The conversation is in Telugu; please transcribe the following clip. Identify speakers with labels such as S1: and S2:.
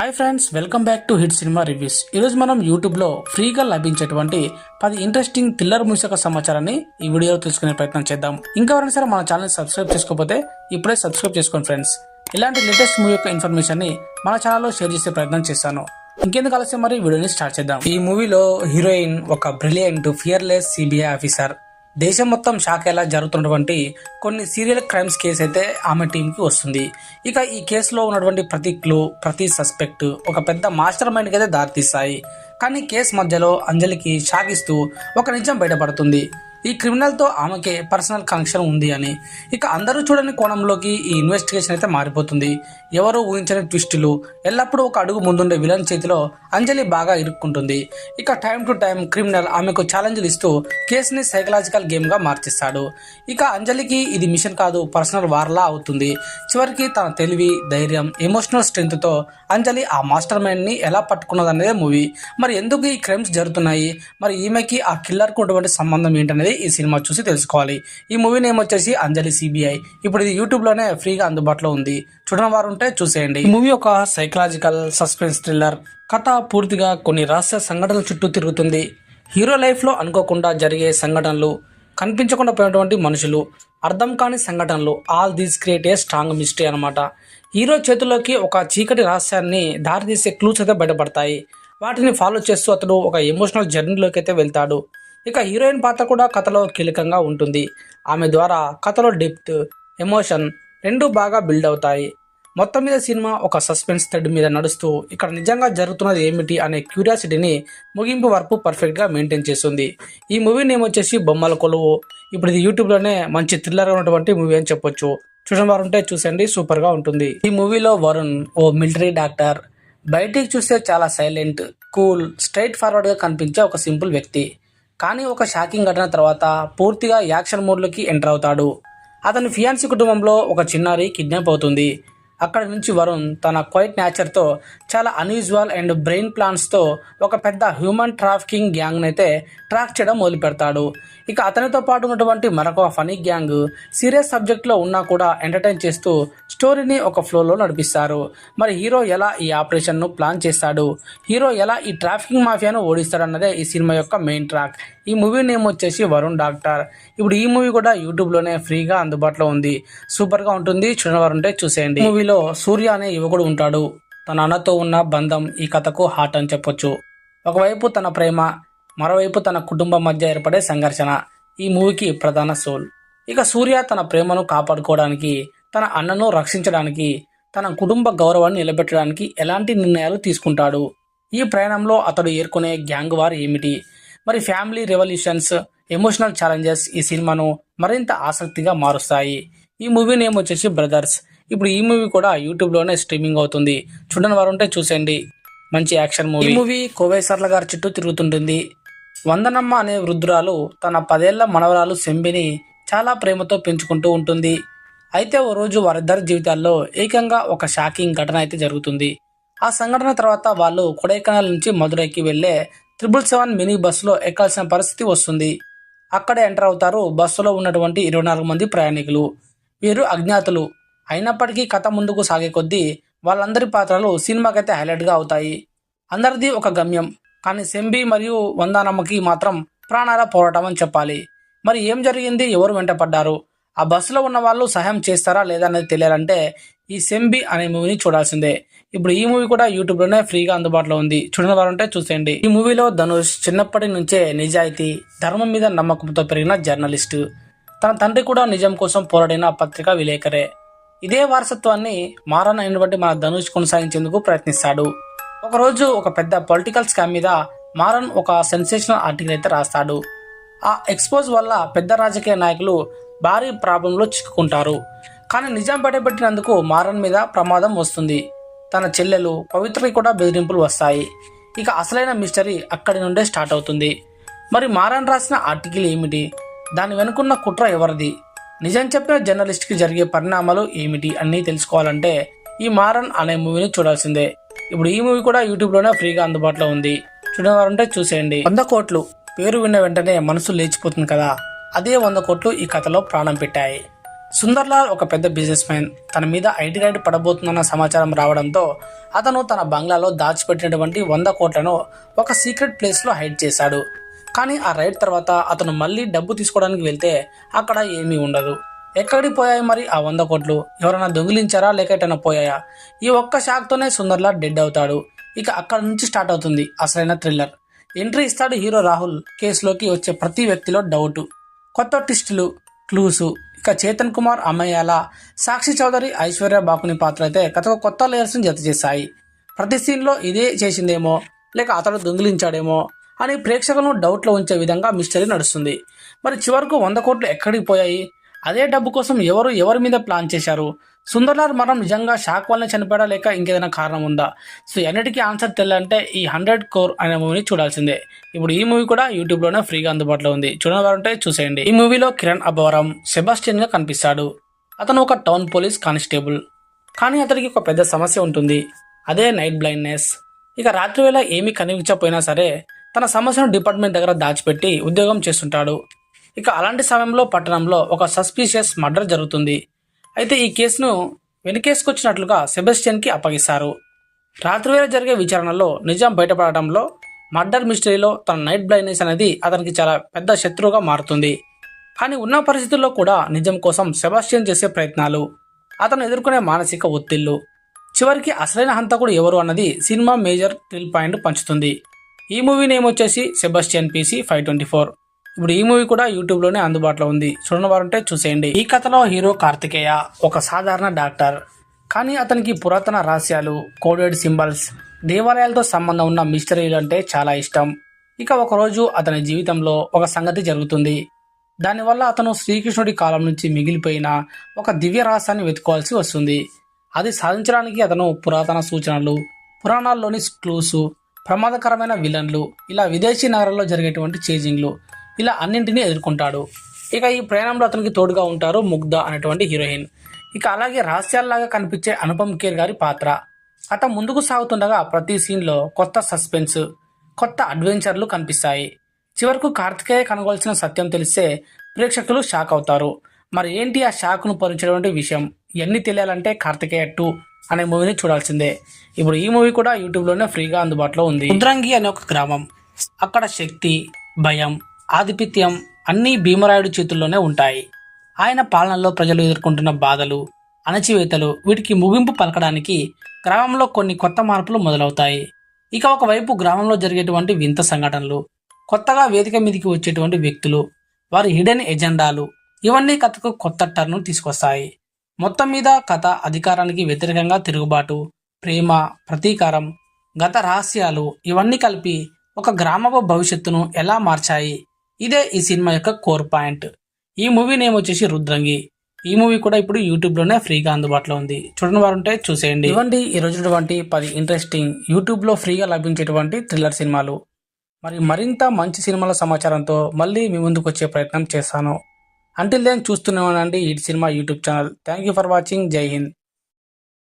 S1: Hi friends, welcome back to hit cinema reviews. ఈరోజు మనం యూట్యూబ్లో ఫ్రీగా లభించేటువంటి 10 ఇంట్రెస్టింగ్ థ్రిల్లర్ మూవీస్ యొక్క సమాచారాన్ని ఈ వీడియోలో తెలుసుకునే ప్రయత్నం చేద్దాం. ఇంకా ఎవరైనా సరే మన ఛానల్ సబ్స్క్రైబ్ చేసుకోకపోతే ఇప్పుడే సబ్స్క్రైబ్ చేసుకోండి ఫ్రెండ్స్. ఇలాంటి లేటెస్ట్ మూవీ యొక్క ఇన్ఫర్మేషన్ ని మన ఛానల్లో షేర్ చేసే ప్రయత్నం చేస్తాను. ఇంకెందుకు ఆలస్యం, మరి వీడియోని స్టార్ట్ చేద్దాం. ఈ మూవీలో హీరోయిన్ ఒక బ్రిలియంట్ ఫియర్లెస్ సిబిఐ ఆఫీసర్. దేశం మొత్తం షాక్ అయ్యేలా జరుగుతున్నటువంటి కొన్ని సీరియల్ క్రైమ్స్ కేసు అయితే ఆమె టీంకి వస్తుంది. ఇక ఈ కేసులో ఉన్నటువంటి ప్రతి క్లూ, ప్రతి సస్పెక్ట్ ఒక పెద్ద మాస్టర్ మైండ్కి అయితే దారితీస్తాయి. కానీ కేసు మధ్యలో అంజలికి షాక్ ఇస్తూ ఒక నిజం బయటపడుతుంది. ఈ క్రిమినల్తో ఆమెకే పర్సనల్ కనెక్షన్ ఉంది అని. ఇక అందరూ చూడని కోణంలోకి ఈ ఇన్వెస్టిగేషన్ అయితే మారిపోతుంది. ఎవరూ ఊహించని ట్విస్టులు, ఎల్లప్పుడూ ఒక అడుగు ముందుండే విలన్ చేతిలో అంజలి బాగా ఇరుక్కుంటుంది. ఇక టైం టు టైం క్రిమినల్ ఆమెకు ఛాలెంజ్లు ఇస్తూ కేసుని సైకలాజికల్ గేమ్ గా మార్చిస్తాడు. ఇక అంజలికి ఇది మిషన్ కాదు, పర్సనల్ వార్లా అవుతుంది. చివరికి తన తెలివి, ధైర్యం, ఎమోషనల్ స్ట్రెంత్ తో అంజలి ఆ మాస్టర్ మైండ్ ని ఎలా పట్టుకున్నదనేదే మూవీ. మరి ఎందుకు ఈ క్రైమ్స్ జరుగుతున్నాయి, మరి ఈమెకి ఆ కిల్లర్ కు ఉన్నటువంటి సంబంధం ఏంటనేది ఈ సినిమా చూసి తెలుసుకోవాలి. ఈ మూవీ నేమ్ వచ్చేసి అంజలి సిబిఐ. ఇప్పుడు ఇది యూట్యూబ్ లోనే ఫ్రీగా అందుబాటులో ఉంది. చూడని వారు ఉంటే చూసేయండి. ఈ మూవీ ఒక సైకలాజికల్ సస్పెన్స్ థ్రిల్లర్. కథ పూర్తిగా కొన్ని రహస్య సంఘటనల చుట్టూ తిరుగుతుంది. హీరో లైఫ్ లో అనుకోకుండా జరిగే సంఘటనలు, కనిపించకుండా పోయినటువంటి మనుషులు, అర్థం కాని సంఘటనలు, all these create a strong mystery అనమాట. హీరో చేతుల్లోకి ఒక చీకటి రహస్యాన్ని దారితీసే క్లూస్ అయితే బయటపడతాయి. వాటిని ఫాలో చేస్తూ అతడు ఒక ఎమోషనల్ జర్నీలోకి అయితే వెళ్తాడు. ఇక హీరోయిన్ పాత్ర కూడా కథలో కీలకంగా ఉంటుంది. ఆమె ద్వారా కథలో డెప్త్, ఎమోషన్ రెండూ బాగా బిల్డ్ అవుతాయి. మొత్తం మీద సినిమా ఒక సస్పెన్స్ థ్రెడ్ మీద నడుస్తూ ఇక్కడ నిజంగా జరుగుతున్నది ఏమిటి అనే క్యూరియాసిటీని ముగింపు వరకు పర్ఫెక్ట్ గా మెయింటైన్ చేస్తుంది. ఈ మూవీ నేమ్ వచ్చేసి బొమ్మల కొలువు. ఇప్పుడు ఇది యూట్యూబ్ లోనే మంచి థ్రిల్లర్ ఉన్నటువంటి మూవీ అని చెప్పొచ్చు. చూసిన వారు ఉంటే చూసండి, సూపర్ గా ఉంటుంది. ఈ మూవీలో వరుణ్ ఓ మిలిటరీ డాక్టర్. బయటికి చూస్తే చాలా సైలెంట్, కూల్, స్ట్రైట్ ఫార్వర్డ్ గా కనిపించే ఒక సింపుల్ వ్యక్తి. కానీ ఒక షాకింగ్ ఘటన తర్వాత పూర్తిగా యాక్షన్ మోడ్లోకి ఎంటర్ అవుతాడు. అతని ఫియాన్సీ కుటుంబంలో ఒక చిన్నారి కిడ్నాప్ అవుతుంది. అక్కడి నుంచి వరుణ్ తన క్వైట్ నేచర్తో, చాలా అన్యూజువల్ అండ్ బ్రెయిన్ ప్లాన్స్తో ఒక పెద్ద హ్యూమన్ ట్రాఫికింగ్ గ్యాంగ్ అయితే ట్రాక్ చేయడం మొదలు పెడతాడు. ఇక అతనితో పాటు ఉన్నటువంటి మరొక ఫనీ గ్యాంగ్ సీరియస్ సబ్జెక్ట్లో ఉన్నా కూడా ఎంటర్టైన్ చేస్తూ స్టోరీని ఒక ఫ్లోలో నడిపిస్తారు. మరి హీరో ఎలా ఈ ఆపరేషన్ను ప్లాన్ చేస్తాడు, హీరో ఎలా ఈ ట్రాఫికింగ్ మాఫియాను ఓడిస్తాడు అన్నదే ఈ సినిమా యొక్క మెయిన్ ట్రాక్. ఈ మూవీ నేమ్ వచ్చేసి వరుణ్ డాక్టర్. ఇప్పుడు ఈ మూవీ కూడా యూట్యూబ్లోనే ఫ్రీగా అందుబాటులో ఉంది. సూపర్గా ఉంటుంది. చూడని వారు ఉంటే చూసేయండి. మూవీలో సూర్య అనే యువకుడు ఉంటాడు. తన అన్నతో ఉన్న బంధం ఈ కథకు హార్ట్ అని చెప్పొచ్చు. ఒకవైపు తన ప్రేమ, మరోవైపు తన కుటుంబం మధ్య ఏర్పడే సంఘర్షణ ఈ మూవీకి ప్రధాన సోల్. ఇక సూర్య తన ప్రేమను కాపాడుకోవడానికి, తన అన్నను రక్షించడానికి, తన కుటుంబ గౌరవాన్ని నిలబెట్టడానికి ఎలాంటి నిర్ణయాలు తీసుకుంటాడు. ఈ ప్రయాణంలో అతడు ఎదుర్కొనే గ్యాంగ్ వార్ ఏమిటి, మరి ఫ్యామిలీ రెవల్యూషన్స్, ఎమోషనల్ ఛాలెంజెస్ ఈ సినిమాను మరింత ఆసక్తిగా మారుస్తాయి. ఈ మూవీ నేమ్ వచ్చేసి బ్రదర్స్. ఇప్పుడు ఈ మూవీ కూడా యూట్యూబ్లోనే స్ట్రీమింగ్ అవుతుంది. చూడని వారు ఉంటే చూసేయండి. మంచి యాక్షన్ మూవీ. ఈ మూవీ కోవేసర్ల గారి చుట్టూ తిరుగుతుంటుంది. వందనమ్మ అనే వృద్ధురాలు తన 10 ఏళ్ల మనవరాలు సెంబిని చాలా ప్రేమతో పెంచుకుంటూ ఉంటుంది. అయితే ఓ రోజు వారిద్దరి జీవితాల్లో ఏకంగా ఒక షాకింగ్ ఘటన అయితే జరుగుతుంది. ఆ సంఘటన తర్వాత వాళ్ళు కొడైకెనాల్ నుంచి మదురైకి వెళ్లే 777 మినీ బస్సులో ఎక్కాల్సిన పరిస్థితి వస్తుంది. అక్కడే ఎంటర్ అవుతారు బస్సులో ఉన్నటువంటి 24 మంది ప్రయాణికులు. వీరు అజ్ఞాతులు అయినప్పటికీ కథ ముందుకు సాగే కొద్దీ వాళ్ళందరి పాత్రలు సినిమాకైతే హైలైట్గా అవుతాయి. అందరిది ఒక గమ్యం, కానీ సెంబి మరియు వందానమ్మకి మాత్రం ప్రాణాల పోరాటం అని చెప్పాలి. మరి ఏం జరిగింది, ఎవరు వెంటపడ్డారు, ఆ బస్సులో ఉన్న వాళ్ళు సహాయం చేస్తారా లేదా అనేది తెలియాలంటే ఈ సెంబి అనే మూవీని చూడాల్సిందే. ఇప్పుడు ఈ మూవీ కూడా యూట్యూబ్లోనే ఫ్రీగా అందుబాటులో ఉంది. చూడని వారు ఉంటే చూసేయండి. ఈ మూవీలో ధనుష్ చిన్నప్పటి నుంచే నిజాయితీ, ధర్మం మీద నమ్మకంతో పెరిగిన జర్నలిస్టు. తన తండ్రి కూడా నిజం కోసం పోరాడిన పత్రికా విలేకరే. ఇదే వారసత్వాన్ని మారన్ అయినటువంటి మన ధనుష్ కొనసాగించేందుకు ప్రయత్నిస్తాడు. ఒకరోజు ఒక పెద్ద పొలిటికల్ స్కామ్ మీద మారన్ ఒక సెన్సేషనల్ ఆర్టికల్ అయితే రాస్తాడు. ఆ ఎక్స్పోజ్ వల్ల పెద్ద రాజకీయ నాయకులు భారీ ప్రాబ్లంలో చిక్కుకుంటారు. కానీ నిజం బయటపెట్టినందుకు మారన్ మీద ప్రమాదం వస్తుంది. తన చెల్లెలు పవిత్రకి కూడా బెదిరింపులు వస్తాయి. ఇక అసలైన మిస్టరీ అక్కడి నుండే స్టార్ట్ అవుతుంది. మరి మారన్ రాసిన ఆర్టికల్ ఏమిటి, దాని వెనుకున్న కుట్ర ఎవరిది, నిజం చెప్పిన జర్నలిస్ట్కి జరిగే పరిణామాలు ఏమిటి అన్నీ తెలుసుకోవాలంటే ఈ మారన్ అనే మూవీని చూడాల్సిందే. ఇప్పుడు ఈ మూవీ కూడా యూట్యూబ్లోనే ఫ్రీగా అందుబాటులో ఉంది. చూడవారంటే చూసేయండి. 100 కోట్లు పేరు విన్న వెంటనే మనసు లేచిపోతుంది కదా, అదే 100 కోట్లు ఈ కథలో ప్రాణం పెట్టాయి. సుందర్లాల్ ఒక పెద్ద బిజినెస్ మ్యాన్. తన మీద ఐటీ రైడ్ పడబోతుందన్న సమాచారం రావడంతో అతను తన బంగ్లాలో దాచిపెట్టినటువంటి 100 కోట్లను ఒక సీక్రెట్ ప్లేస్లో హైడ్ చేశాడు. కానీ ఆ రైడ్ తర్వాత అతను మళ్ళీ డబ్బు తీసుకోవడానికి వెళ్తే అక్కడ ఏమీ ఉండదు. ఎక్కడికి పోయాయి మరి ఆ 100 కోట్లు? ఎవరైనా దొంగిలించారా లేక ఎటైనా పోయాయా? ఈ ఒక్క షాక్తోనే సుందర్లాల్ డెడ్ అవుతాడు. ఇక అక్కడ నుంచి స్టార్ట్ అవుతుంది అసలైన థ్రిల్లర్. ఎంట్రీ ఇస్తాడు హీరో రాహుల్. కేసులోకి వచ్చే ప్రతి వ్యక్తిలో డౌటు, కొత్త ట్విస్టులు, క్లూసు. ఇక చేతన్ కుమార్, అమయ్యాల, సాక్షి చౌదరి, ఐశ్వర్య బాకుని పాత్ర అయితే కథకు కొత్త లేయర్స్ని జత చేశాయి. ప్రతి సీన్లో ఇదే చేసిందేమో లేక అతడు దొంగిలించాడేమో అని ప్రేక్షకులను డౌట్లో ఉంచే విధంగా మిస్టరీ నడుస్తుంది. మరి చివరకు 100 కోట్లు ఎక్కడికి పోయాయి? అదే డబ్బు కోసం ఎవరి మీద ప్లాన్ చేశారు? సుందర్లాల్ మరణం నిజంగా షాక్ వల్లనే చనిపోయాడా లేక ఇంకేదైనా కారణం ఉందా? సో అన్నిటికీ ఆన్సర్ తెలియాలంటే ఈ 100 Crore అనే మూవీని చూడాల్సిందే. ఇప్పుడు ఈ మూవీ కూడా యూట్యూబ్లోనే ఫ్రీగా అందుబాటులో ఉంది. చూడవాలంటే చూసేయండి. ఈ మూవీలో కిరణ్ అబ్బవరం సెబాస్టియన్గా కనిపిస్తాడు. అతను ఒక టౌన్ పోలీస్ కానిస్టేబుల్. కానీ అతనికి ఒక పెద్ద సమస్య ఉంటుంది. అదే నైట్ బ్లైండ్నెస్. ఇక రాత్రి వేళ ఏమీ కనిపించకపోయినా సరే తన సమస్యను డిపార్ట్మెంట్ దగ్గర దాచిపెట్టి ఉద్యోగం చేస్తుంటాడు. ఇక అలాంటి సమయంలో పట్టణంలో ఒక సస్పీషియస్ మర్డర్ జరుగుతుంది. అయితే ఈ కేసును వెనకేసుకొచ్చినట్లుగా సెబాస్టియన్కి అప్పగిస్తారు. రాత్రివేళ జరిగే విచారణలో నిజం బయటపడటంలో మర్డర్ మిస్టరీలో తన నైట్ బ్లైండ్నెస్ అనేది అతనికి చాలా పెద్ద శత్రువుగా మారుతుంది. కానీ ఉన్న పరిస్థితుల్లో కూడా నిజం కోసం సెబాస్టియన్ చేసే ప్రయత్నాలు, అతను ఎదుర్కొనే మానసిక ఒత్తిళ్లు, చివరికి అసలైన హంతకుడు ఎవరు అన్నది సినిమా మేజర్ థ్రిల్ పాయింట్ పంచుతుంది. ఈ మూవీ నేమ్ వచ్చేసి సెబాస్టియన్ PC 524. ఇప్పుడు ఈ మూవీ కూడా యూట్యూబ్లోనే అందుబాటులో ఉంది. చూడని వారుంటే చూసేయండి. ఈ కథలో హీరో కార్తికేయ ఒక సాధారణ డాక్టర్. కానీ అతనికి పురాతన రహస్యాలు, కోడెడ్ సింబల్స్, దేవాలయాలతో సంబంధం ఉన్న మిస్టరీలు అంటే చాలా ఇష్టం. ఇక ఒకరోజు అతని జీవితంలో ఒక సంగతి జరుగుతుంది. దానివల్ల అతను శ్రీకృష్ణుడి కాలం నుంచి మిగిలిపోయిన ఒక దివ్య రహస్యాన్ని వెతుకోవాల్సి వస్తుంది. అది సాధించడానికి అతను పురాతన సూచనలు, పురాణాల్లోని క్లూసు, ప్రమాదకరమైన విలన్లు, ఇలా విదేశీ నగరాల్లో జరిగేటువంటి చేజింగ్లు, ఇలా అన్నింటినీ ఎదుర్కొంటాడు. ఇక ఈ ప్రయాణంలో అతనికి తోడుగా ఉంటారు ముగ్ధ అనేటువంటి హీరోయిన్. ఇక అలాగే రహస్యాల్లాగా కనిపించే అనుపమ్ ఖేర్ గారి పాత్ర. కథ ముందుకు సాగుతుండగా ప్రతి సీన్లో కొత్త సస్పెన్స్, కొత్త అడ్వెంచర్లు కనిపిస్తాయి. చివరకు కార్తికేయ కనుగొల్సిన సత్యం తెలిస్తే ప్రేక్షకులు షాక్ అవుతారు. మరి ఏంటి ఆ షాక్ను పరిచేటువంటి విషయం? ఇవన్నీ తెలియాలంటే కార్తికేయ 2 అనే మూవీని చూడాల్సిందే. ఇప్పుడు ఈ మూవీ కూడా యూట్యూబ్లోనే ఫ్రీగా అందుబాటులో ఉంది. రుద్రంగి అనే ఒక గ్రామం. అక్కడ శక్తి, భయం, ఆధిపత్యం అన్నీ భీమరాయుడు చేతుల్లోనే ఉంటాయి. ఆయన పాలనలో ప్రజలు ఎదుర్కొంటున్న బాధలు, అణచివేతలు, వీటికి ముగింపు పలకడానికి గ్రామంలో కొన్ని కొత్త మార్పులు మొదలవుతాయి. ఇక ఒకవైపు గ్రామంలో జరిగేటువంటి వింత సంఘటనలు, కొత్తగా వేదిక మీదకి వచ్చేటువంటి వ్యక్తులు, వారి హిడెన్ ఎజెండాలు, ఇవన్నీ కథకు కొత్త టర్ను తీసుకొస్తాయి. మొత్తం మీద కథ అధికారానికి వ్యతిరేకంగా తిరుగుబాటు, ప్రేమ, ప్రతీకారం, గత రహస్యాలు ఇవన్నీ కలిపి ఒక గ్రామపు భవిష్యత్తును ఎలా మార్చాయి, ఇదే ఈ సినిమా యొక్క కోర్ పాయింట్. ఈ మూవీ నేమ్ వచ్చేసి రుద్రంగి. ఈ మూవీ కూడా ఇప్పుడు యూట్యూబ్లోనే ఫ్రీగా అందుబాటులో ఉంది. చూడని వారుంటే చూసేయండి. ఇవ్వండి ఈ రోజుటువంటి 10 ఇంట్రెస్టింగ్ యూట్యూబ్లో ఫ్రీగా లభించేటువంటి థ్రిల్లర్ సినిమాలు. మరింత మంచి సినిమాల సమాచారంతో మళ్ళీ మీ ముందుకు వచ్చే ప్రయత్నం చేస్తాను. అంటిల్ దెన్ చూస్తూనే ఉండండి hit cinema YouTube channel. Thank you for watching. జై హింద్.